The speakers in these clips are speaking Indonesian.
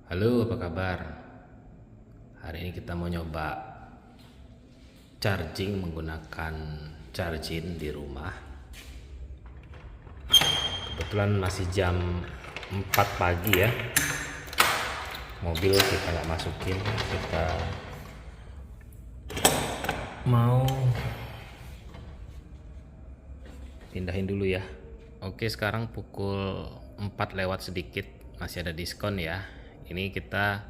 Halo, apa kabar? Hari ini kita mau nyoba charging menggunakan charging di rumah. Kebetulan masih jam 4 pagi ya. Mobil kita nggak masukin, kita mau pindahin dulu ya. Oke, sekarang pukul 4 lewat sedikit, masih ada diskon ya. Ini kita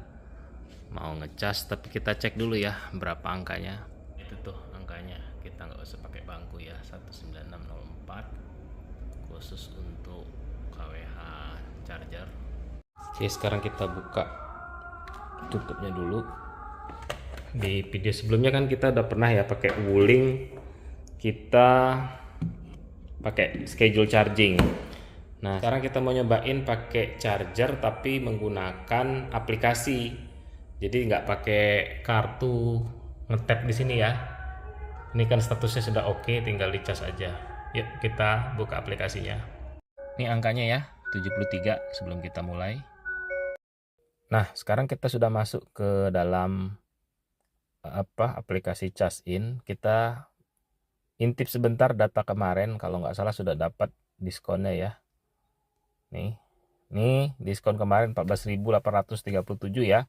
mau ngecas, tapi kita cek dulu ya berapa angkanya. Itu tuh angkanya, kita nggak usah pakai bangku ya. 19604 khusus untuk KWH charger. Oke, sekarang kita buka tutupnya dulu. Di video sebelumnya kan kita udah pernah ya pakai Wuling, kita pakai schedule charging. Nah, sekarang kita mau nyobain pakai charger tapi menggunakan aplikasi. Jadi nggak pakai kartu ngetap di sini ya. Ini kan statusnya sudah oke, tinggal dicas aja. Yuk kita buka aplikasinya. Ini angkanya ya, 73 sebelum kita mulai. Nah, sekarang kita sudah masuk ke dalam aplikasi Charge In. Kita intip sebentar data kemarin, kalau nggak salah sudah dapat diskonnya ya. Nih diskon kemarin 14.837 ya.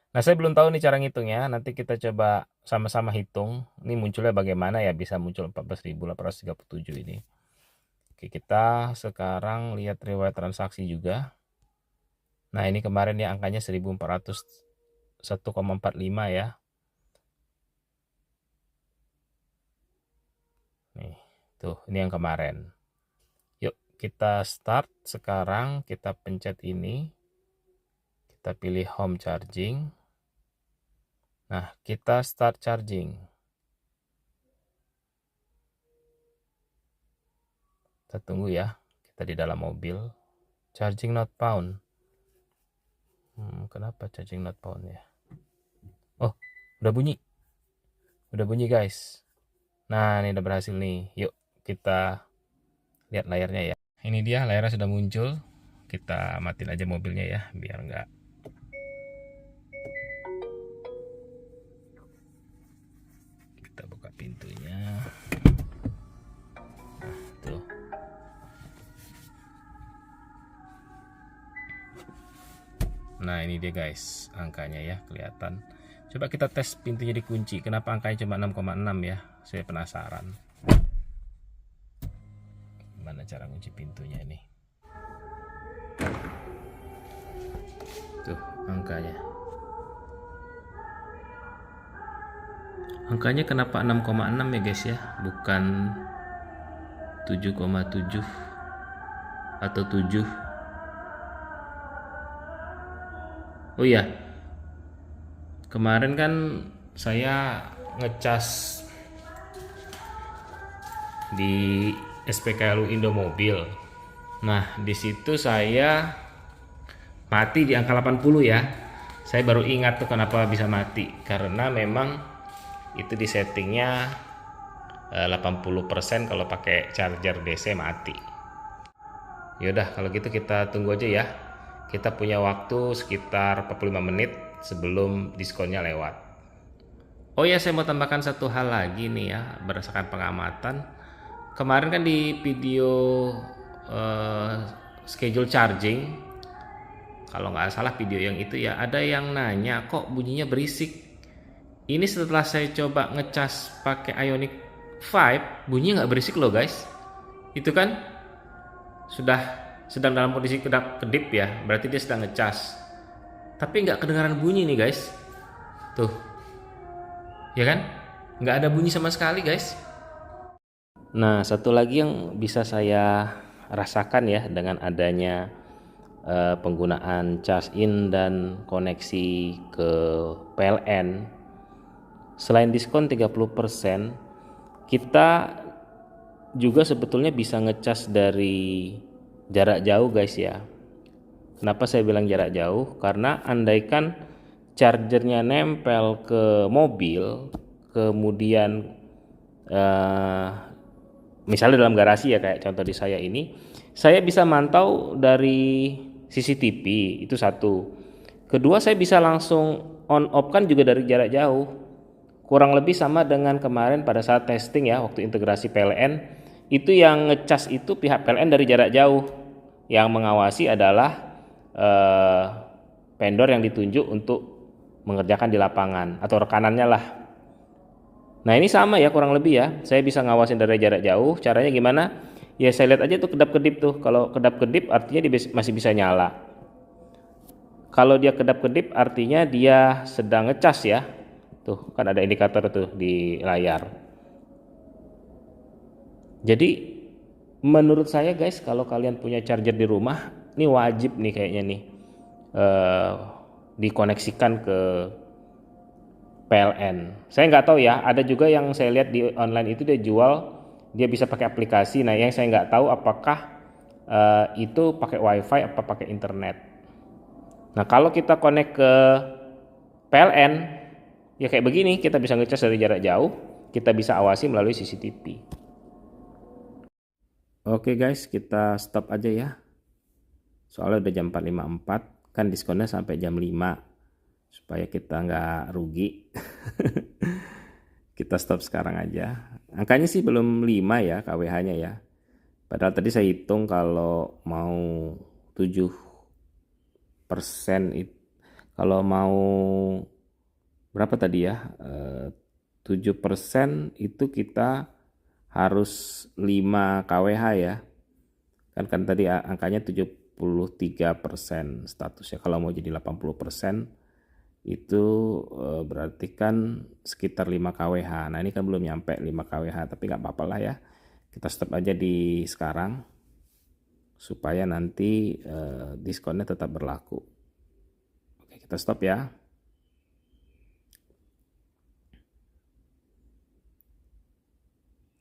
Nah, saya belum tahu nih cara ngitungnya. Nanti kita coba sama-sama hitung. Ini munculnya bagaimana ya bisa muncul 14.837 ini. Oke, kita sekarang lihat riwayat transaksi juga. Nah, ini kemarin ya angkanya 1,45 ya. Nih, tuh ini yang kemarin. Yuk kita start sekarang, kita pencet ini. Kita pilih home charging. Nah, kita start charging. Kita tunggu ya, kita di dalam mobil. Charging not found. Kenapa charging not found ya? Oh, udah bunyi. Udah bunyi guys. Nah, ini udah berhasil nih. Yuk kita lihat layarnya ya. Ini dia layarnya sudah muncul. Kita matiin aja mobilnya ya, biar nggak. Kita buka pintunya. Nah, tuh. Nah, ini dia guys, angkanya ya kelihatan. Coba kita tes pintunya dikunci. Kenapa angkanya cuma 6,6 ya? Saya penasaran. Gimana cara kunci pintunya ini? Tuh, angkanya. Angkanya kenapa 6,6 ya guys ya? Bukan 7,7 atau 7. Oh iya, kemarin kan saya ngecas di SPKLU Indomobil. Nah, di situ saya mati di angka 80 ya. Saya baru ingat tuh kenapa bisa mati, karena memang itu di settingnya 80% kalau pakai charger DC mati. Yaudah, kalau gitu kita tunggu aja ya. Kita punya waktu sekitar 45 menit sebelum diskonnya lewat. Oh ya, saya mau tambahkan satu hal lagi nih ya, berdasarkan pengamatan. Kemarin kan di video schedule charging, kalau nggak salah video yang itu ya, ada yang nanya kok bunyinya berisik. Ini setelah saya coba ngecas pakai Ioniq 5, bunyinya nggak berisik loh guys. Itu kan sudah sedang dalam kondisi kedap-kedip ya, berarti dia sedang ngecas. Tapi nggak kedengaran bunyi nih guys. Tuh, ya kan? Nggak ada bunyi sama sekali guys. Nah, satu lagi yang bisa saya rasakan ya dengan adanya penggunaan charge in dan koneksi ke PLN, selain diskon 30%, kita juga sebetulnya bisa ngecas dari jarak jauh guys ya. Kenapa saya bilang jarak jauh? Karena andaikan chargernya nempel ke mobil, kemudian misalnya dalam garasi ya, kayak contoh di saya ini, saya bisa mantau dari CCTV, itu satu. Kedua, saya bisa langsung on off kan juga dari jarak jauh. Kurang lebih sama dengan kemarin pada saat testing ya, waktu integrasi PLN. Itu yang ngecas itu pihak PLN dari jarak jauh. Yang mengawasi adalah vendor yang ditunjuk untuk mengerjakan di lapangan atau rekanannya lah. Nah ini sama ya kurang lebih ya, saya bisa ngawasin dari jarak jauh. Caranya gimana? Ya saya lihat aja tuh kedap-kedip tuh. Kalau kedap-kedip artinya dia masih bisa nyala. Kalau dia kedap-kedip artinya dia sedang ngecas ya. Tuh kan ada indikator tuh di layar. Jadi menurut saya guys, kalau kalian punya charger di rumah, ini wajib nih kayaknya nih dikoneksikan ke PLN. Saya nggak tahu ya, ada juga yang saya lihat di online itu dia jual, dia bisa pakai aplikasi. Nah yang saya nggak tahu apakah itu pakai wifi apa pakai internet. Nah kalau kita connect ke PLN, ya kayak begini, kita bisa ngecas dari jarak jauh, kita bisa awasi melalui CCTV. Oke guys, kita stop aja ya. Soalnya udah jam 4.54, kan diskonnya sampai jam 5, supaya kita nggak rugi. Kita stop sekarang aja. Angkanya sih belum 5 ya KWH-nya ya. Padahal tadi saya hitung kalau mau 7%, kalau mau berapa tadi ya, 7% itu kita harus 5 KWH ya. Kan tadi angkanya 73% statusnya. Kalau mau jadi 80% itu berarti kan sekitar 5 KWH. Nah ini kan belum nyampe 5 KWH, tapi nggak apa-apa lah ya. Kita stop aja di sekarang supaya nanti diskonnya tetap berlaku. Oke, kita stop ya.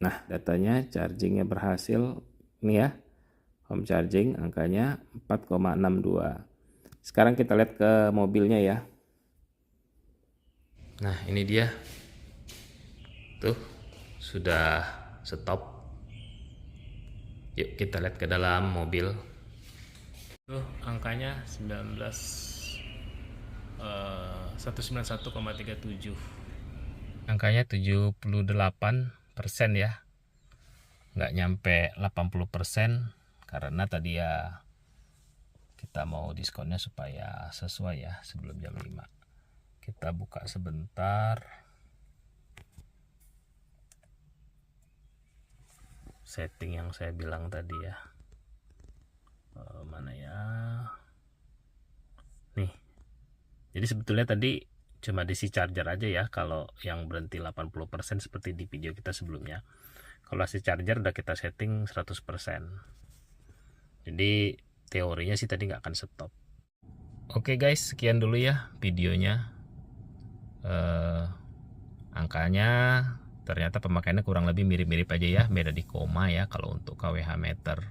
Nah datanya chargingnya berhasil ini ya, home charging angkanya 4,62. Sekarang kita lihat ke mobilnya ya. Nah ini dia tuh sudah stop. Yuk kita lihat ke dalam mobil. Tuh angkanya 191,37. Angkanya 78% ya. Nggak nyampe 80% karena tadi ya kita mau diskonnya supaya sesuai ya sebelum jam 5. Kita buka sebentar. Setting yang saya bilang tadi ya. Mana ya? Nih. Jadi sebetulnya tadi cuma DC charger aja ya kalau yang berhenti 80% seperti di video kita sebelumnya. Kalau AC charger udah kita setting 100%. Jadi teorinya sih tadi nggak akan stop. Oke guys, sekian dulu ya videonya. Angkanya ternyata pemakaiannya kurang lebih mirip-mirip aja ya, beda di koma ya. Kalau untuk KWH meter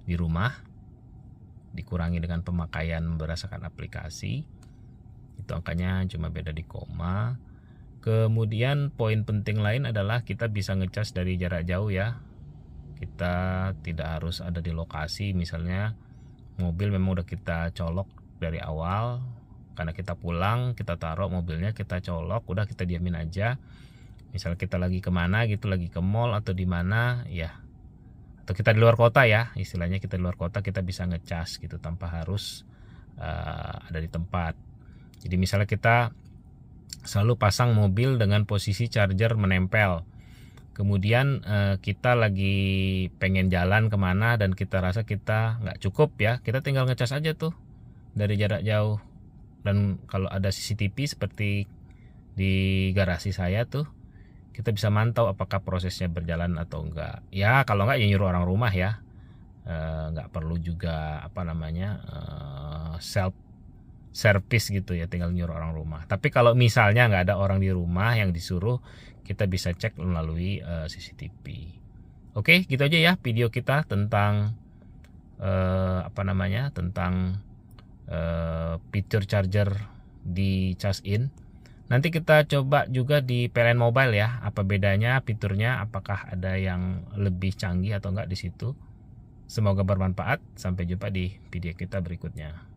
di rumah dikurangi dengan pemakaian berdasarkan aplikasi, itu angkanya cuma beda di koma. Kemudian poin penting lain adalah kita bisa ngecas dari jarak jauh ya. Kita tidak harus ada di lokasi, misalnya mobil memang udah kita colok dari awal, karena kita pulang, kita taruh mobilnya, kita colok, udah kita diamin aja. Misal kita lagi kemana gitu, lagi ke mall atau di mana ya, atau kita di luar kota ya, istilahnya kita di luar kota, kita bisa ngecas gitu tanpa harus ada di tempat. Jadi misalnya kita selalu pasang mobil dengan posisi charger menempel, kemudian kita lagi pengen jalan kemana dan kita rasa kita nggak cukup ya, kita tinggal ngecas aja tuh dari jarak jauh. Dan kalau ada CCTV seperti di garasi saya tuh, kita bisa mantau apakah prosesnya berjalan atau enggak. Ya kalau enggak ya nyuruh orang rumah ya, nggak perlu juga self service gitu ya, tinggal nyuruh orang rumah. Tapi kalau misalnya nggak ada orang di rumah yang disuruh, kita bisa cek melalui CCTV. Oke, gitu aja ya video kita tentang tentang fitur charger di charge in. Nanti kita coba juga di PLN Mobile ya, apa bedanya fiturnya, apakah ada yang lebih canggih atau enggak di situ. Semoga bermanfaat. Sampai jumpa di video kita berikutnya.